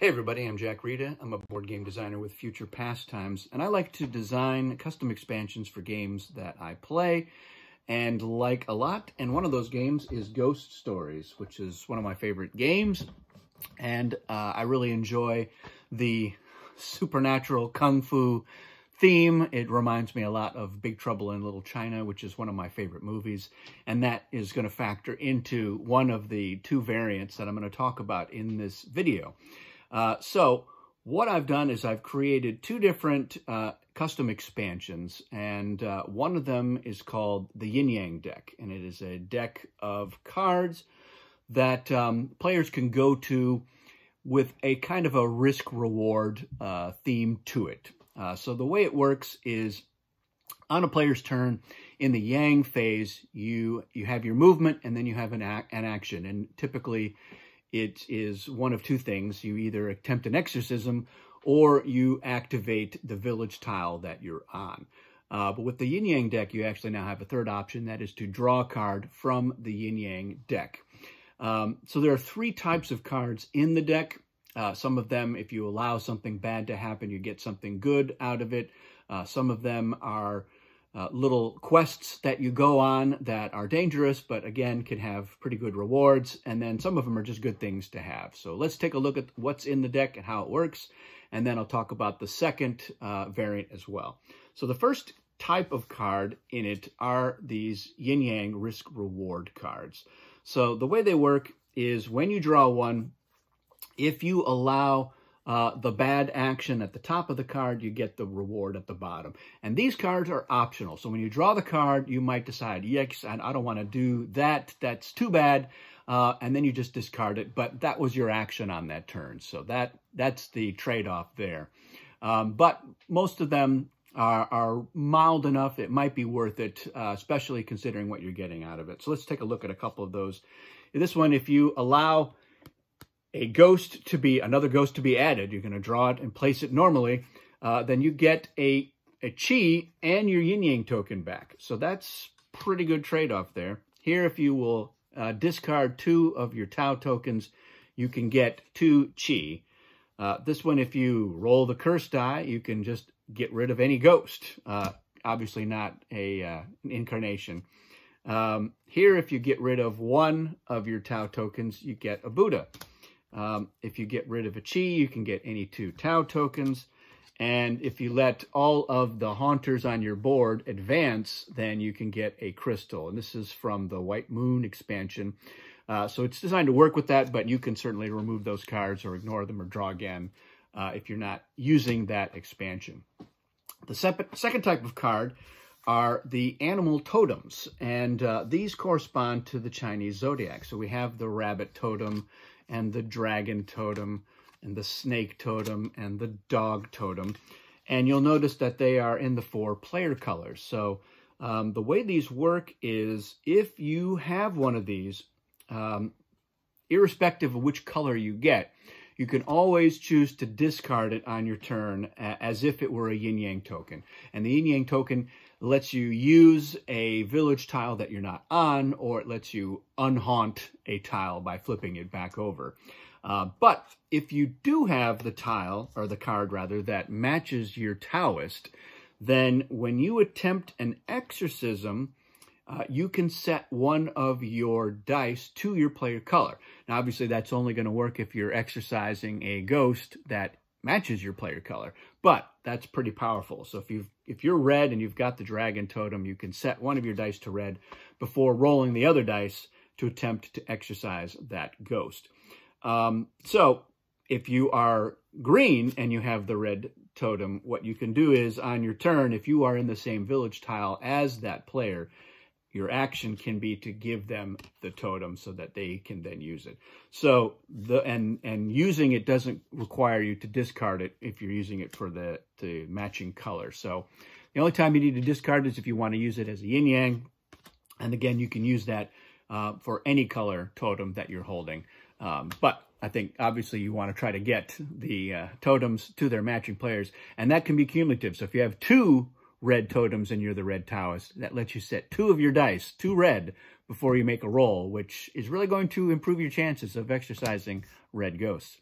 Hey everybody, I'm Jack Rita. I'm a board game designer with Future Pastimes, and I like to design custom expansions for games that I play and like a lot. And one of those games is Ghost Stories, which is one of my favorite games. And I really enjoy the supernatural kung fu theme. It reminds me a lot of Big Trouble in Little China, which is one of my favorite movies. And that is going to factor into one of the two variants that I'm going to talk about in this video. So what I've done is I've created two different custom expansions, and one of them is called the Yin-Yang deck, and it is a deck of cards that players can go to with a kind of a risk-reward theme to it. So the way it works is on a player's turn, in the Yang phase, you have your movement and then you have an action, and typically it is one of two things. You either attempt an exorcism or you activate the village tile that you're on. But with the Yin-Yang deck, you actually now have a third option, that is to draw a card from the Yin-Yang deck. So there are three types of cards in the deck. Some of them, if you allow something bad to happen, you get something good out of it. Some of them are little quests that you go on that are dangerous, but again, can have pretty good rewards. And then some of them are just good things to have. So let's take a look at what's in the deck and how it works. And then I'll talk about the second variant as well. So the first type of card in it are these Yin-Yang risk-reward cards. So the way they work is when you draw one, if you allow the bad action at the top of the card, you get the reward at the bottom. And these cards are optional. So when you draw the card, you might decide, yes, I don't want to do that. That's too bad. And then you just discard it. But that was your action on that turn. So that's the trade-off there. But most of them are mild enough. It might be worth it, especially considering what you're getting out of it. So let's take a look at a couple of those. This one, if you allow another ghost to be added, you're going to draw it and place it normally, then you get a chi and your Yin-Yang token back. So that's pretty good trade-off there. Here, if you will discard two of your Tao tokens, you can get 2 chi. This one, if you roll the curse die, you can just get rid of any ghost. Obviously not an incarnation. Here, if you get rid of one of your Tao tokens, you get a Buddha. If you get rid of a chi, you can get any 2 Tao tokens. And if you let all of the haunters on your board advance, then you can get a crystal. And this is from the White Moon expansion. So it's designed to work with that, but you can certainly remove those cards or ignore them or draw again if you're not using that expansion. The second type of card are the animal totems. And these correspond to the Chinese zodiac. So we have the rabbit totem, and the dragon totem, and the snake totem, and the dog totem. And you'll notice that they are in the 4 player colors. So the way these work is if you have one of these, irrespective of which color you get, you can always choose to discard it on your turn as if it were a Yin-Yang token. And the Yin-Yang token lets you use a village tile that you're not on, or it lets you unhaunt a tile by flipping it back over. But if you do have the tile, or the card rather, that matches your Taoist, then when you attempt an exorcism, you can set one of your dice to your player color. Now, obviously, that's only going to work if you're exorcising a ghost that matches your player color, but that's pretty powerful. So if you're red and you've got the dragon totem, you can set one of your dice to red before rolling the other dice to attempt to exorcise that ghost. So if you are green and you have the red totem, what you can do is on your turn, if you are in the same village tile as that player, your action can be to give them the totem so that they can then use it. So and using it doesn't require you to discard it if you're using it for the matching color. So the only time you need to discard is if you want to use it as a yin-yang. And again, you can use that for any color totem that you're holding. But I think obviously you want to try to get the totems to their matching players, and that can be cumulative. So if you have 2 red totems and you're the red Taoist, that lets you set 2 of your dice to red before you make a roll, which is really going to improve your chances of exercising red ghosts.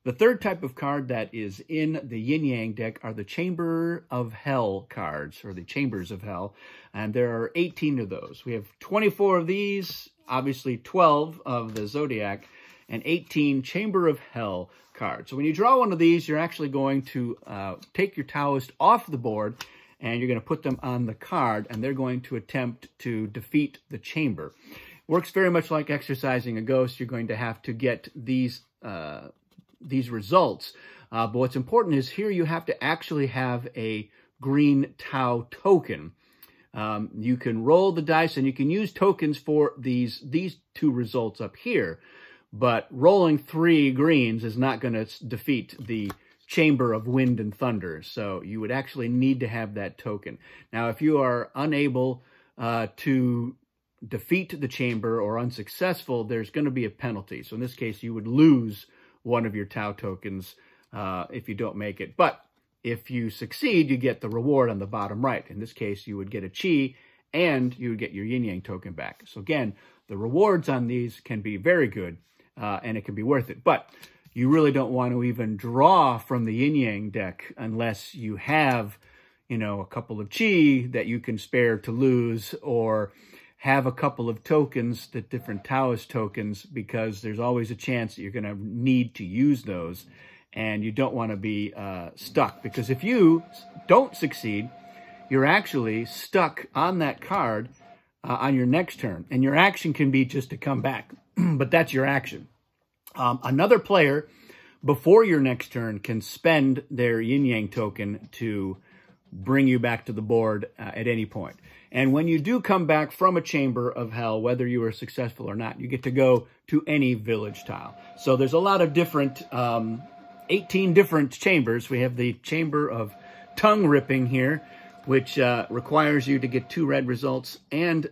The third type of card that is in the Yin-Yang deck are the Chamber of Hell cards, or the Chambers of Hell, and there are 18 of those. We have 24 of these, obviously 12 of the Zodiac, and 18 Chamber of Hell cards. So when you draw one of these, you're actually going to take your Taoist off the board, and you're going to put them on the card, and they're going to attempt to defeat the chamber. Works very much like exercising a ghost. You're going to have to get these results. But what's important is here you have to actually have a green Tao token. You can roll the dice, and you can use tokens for these two results up here. But rolling 3 greens is not going to defeat the Chamber of Wind and Thunder. So you would actually need to have that token. Now, if you are unable to defeat the chamber or unsuccessful, there's going to be a penalty. So in this case, you would lose one of your Tao tokens if you don't make it. But if you succeed, you get the reward on the bottom right. In this case, you would get a Qi, and you would get your Yin-Yang token back. So again, the rewards on these can be very good, and it can be worth it. But you really don't want to even draw from the Yin-Yang deck unless you have, you know, a couple of Qi that you can spare to lose, or have a couple of tokens, the different Taoist tokens, because there's always a chance that you're going to need to use those, and you don't want to be stuck. Because if you don't succeed, you're actually stuck on that card on your next turn, and your action can be just to come back, but that's your action. Another player, before your next turn, can spend their Yin-Yang token to bring you back to the board at any point. And when you do come back from a Chamber of Hell, whether you are successful or not, you get to go to any village tile. So there's a lot of different, 18 different chambers. We have the Chamber of Tongue Ripping here, which requires you to get 2 red results and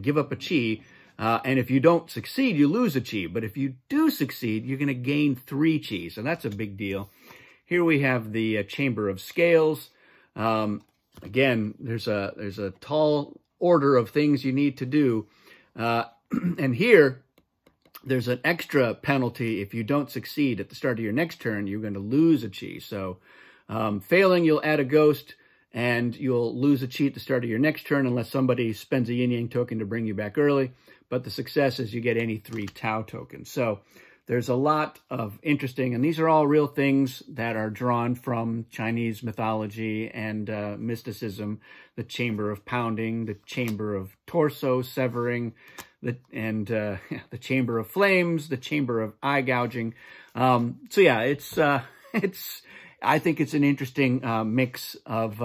give up a Qi. And if you don't succeed, you lose a Qi. But if you do succeed, you're going to gain 3 Qi. So that's a big deal. Here we have the Chamber of Scales. Again, there's a tall order of things you need to do. And here, there's an extra penalty. If you don't succeed at the start of your next turn, you're going to lose a Qi. So failing, you'll add a ghost, and you'll lose a Qi at the start of your next turn unless somebody spends a Yin-Yang token to bring you back early. But the success is you get any 3 Tao tokens. So there's a lot of interesting, and these are all real things that are drawn from Chinese mythology and mysticism. The Chamber of Pounding, the Chamber of Torso Severing, the Chamber of Flames, the Chamber of Eye Gouging. So yeah, I think it's an interesting mix of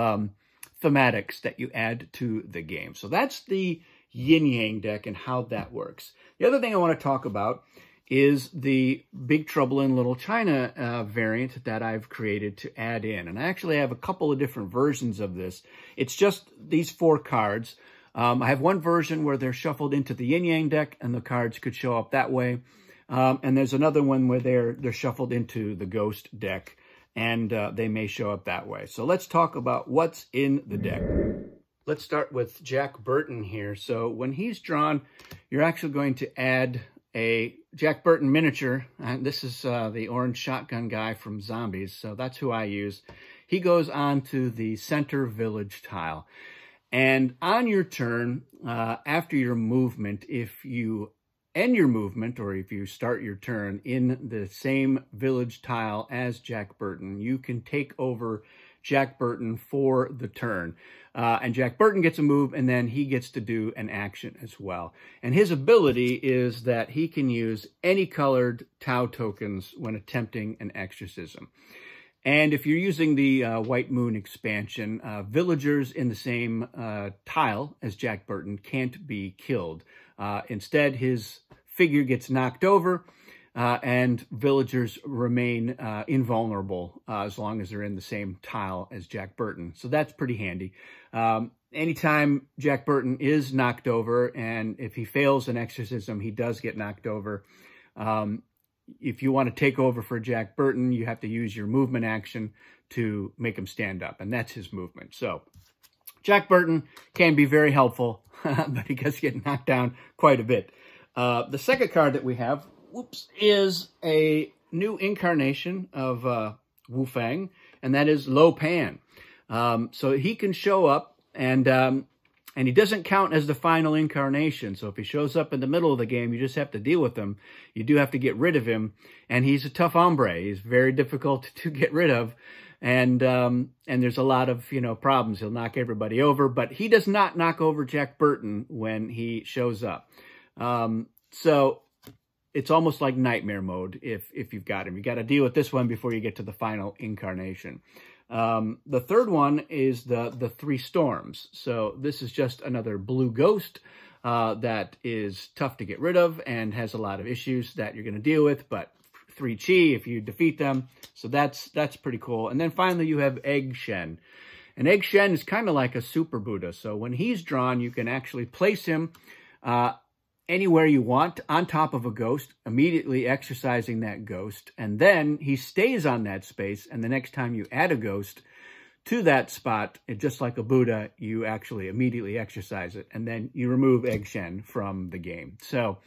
thematics that you add to the game. So that's the Yin-Yang deck and how that works. The other thing I want to talk about is the Big Trouble in Little China variant that I've created to add in. And I actually have a couple of different versions of this. It's just these 4 cards. I have one version where they're shuffled into the Yin-Yang deck, and the cards could show up that way. And there's another one where they're shuffled into the Ghost deck, and they may show up that way. So let's talk about what's in the deck. Let's start with Jack Burton here. So when he's drawn, you're actually going to add a Jack Burton miniature. This is the orange shotgun guy from Zombies, so that's who I use. He goes on to the center village tile. And on your turn, after your movement, if you end your movement, or if you start your turn in the same village tile as Jack Burton, you can take over Jack Burton for the turn. And Jack Burton gets a move, and then he gets to do an action as well. And his ability is that he can use any colored Tao tokens when attempting an exorcism. And if you're using the White Moon expansion, villagers in the same tile as Jack Burton can't be killed. Instead, his figure gets knocked over, and villagers remain invulnerable as long as they're in the same tile as Jack Burton. So that's pretty handy. Anytime Jack Burton is knocked over, and if he fails an exorcism, he does get knocked over. If you want to take over for Jack Burton, you have to use your movement action to make him stand up, and that's his movement. So Jack Burton can be very helpful, but he does get knocked down quite a bit. The second card that we have, is a new incarnation of Wu Fang, and that is Lo Pan. So he can show up, and he doesn't count as the final incarnation. So if he shows up in the middle of the game, you just have to deal with him. You do have to get rid of him, and he's a tough hombre. He's very difficult to get rid of, and there's a lot of problems. He'll knock everybody over, but he does not knock over Jack Burton when he shows up. So it's almost like nightmare mode if you've got him. You got to deal with this one before you get to the final incarnation. The third one is the Three Storms. So this is just another blue ghost that is tough to get rid of and has a lot of issues that you're going to deal with, but 3 chi if you defeat them. So that's pretty cool. And then finally you have Egg Shen. And Egg Shen is kind of like a Super Buddha. So when he's drawn, you can actually place him anywhere you want on top of a ghost, immediately exercising that ghost. And then he stays on that space. And the next time you add a ghost to that spot, just like a Buddha, you actually immediately exercise it. And then you remove Egg Shen from the game. So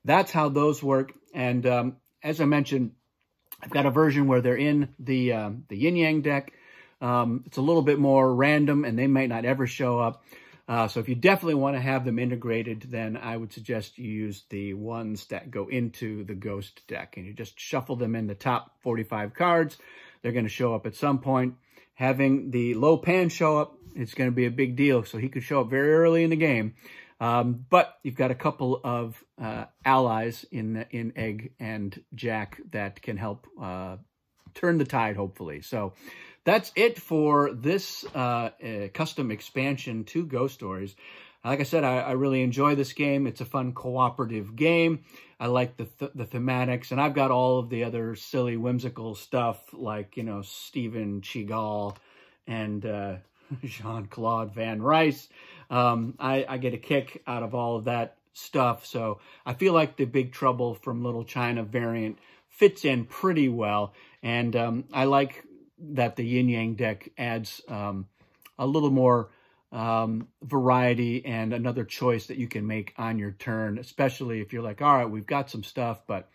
that's how those work. And as I mentioned, I've got a version where they're in the Yin-Yang deck. It's a little bit more random, and they might not ever show up. So if you definitely want to have them integrated, then I would suggest you use the ones that go into the Ghost deck. And you just shuffle them in the top 45 cards. They're going to show up at some point. Having the Lo Pan show up, it's going to be a big deal. So he could show up very early in the game. But you've got a couple of allies in Egg and Jack that can help turn the tide, hopefully. So that's it for this custom expansion to Ghost Stories. Like I said, I really enjoy this game. It's a fun cooperative game. I like the thematics, and I've got all of the other silly, whimsical stuff like, Steven Seagal and Jean-Claude Van Rice. I get a kick out of all of that stuff. So I feel like the Big Trouble from Little China variant fits in pretty well. And I like that the Yin-Yang deck adds a little more variety and another choice that you can make on your turn, especially if you're like, all right, we've got some stuff, but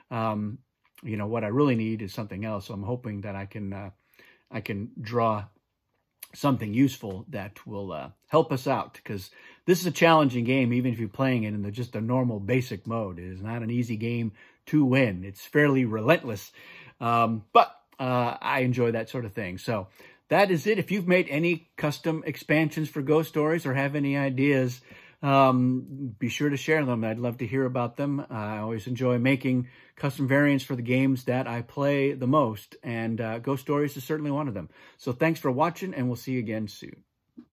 what I really need is something else. So I'm hoping that I can draw something useful that will help us out, because this is a challenging game, even if you're playing it in just a normal basic mode. It is not an easy game to win. It's fairly relentless, but I enjoy that sort of thing. So that is it. If you've made any custom expansions for Ghost Stories or have any ideas, be sure to share them. I'd love to hear about them. I always enjoy making custom variants for the games that I play the most, and Ghost Stories is certainly one of them. So thanks for watching, and we'll see you again soon.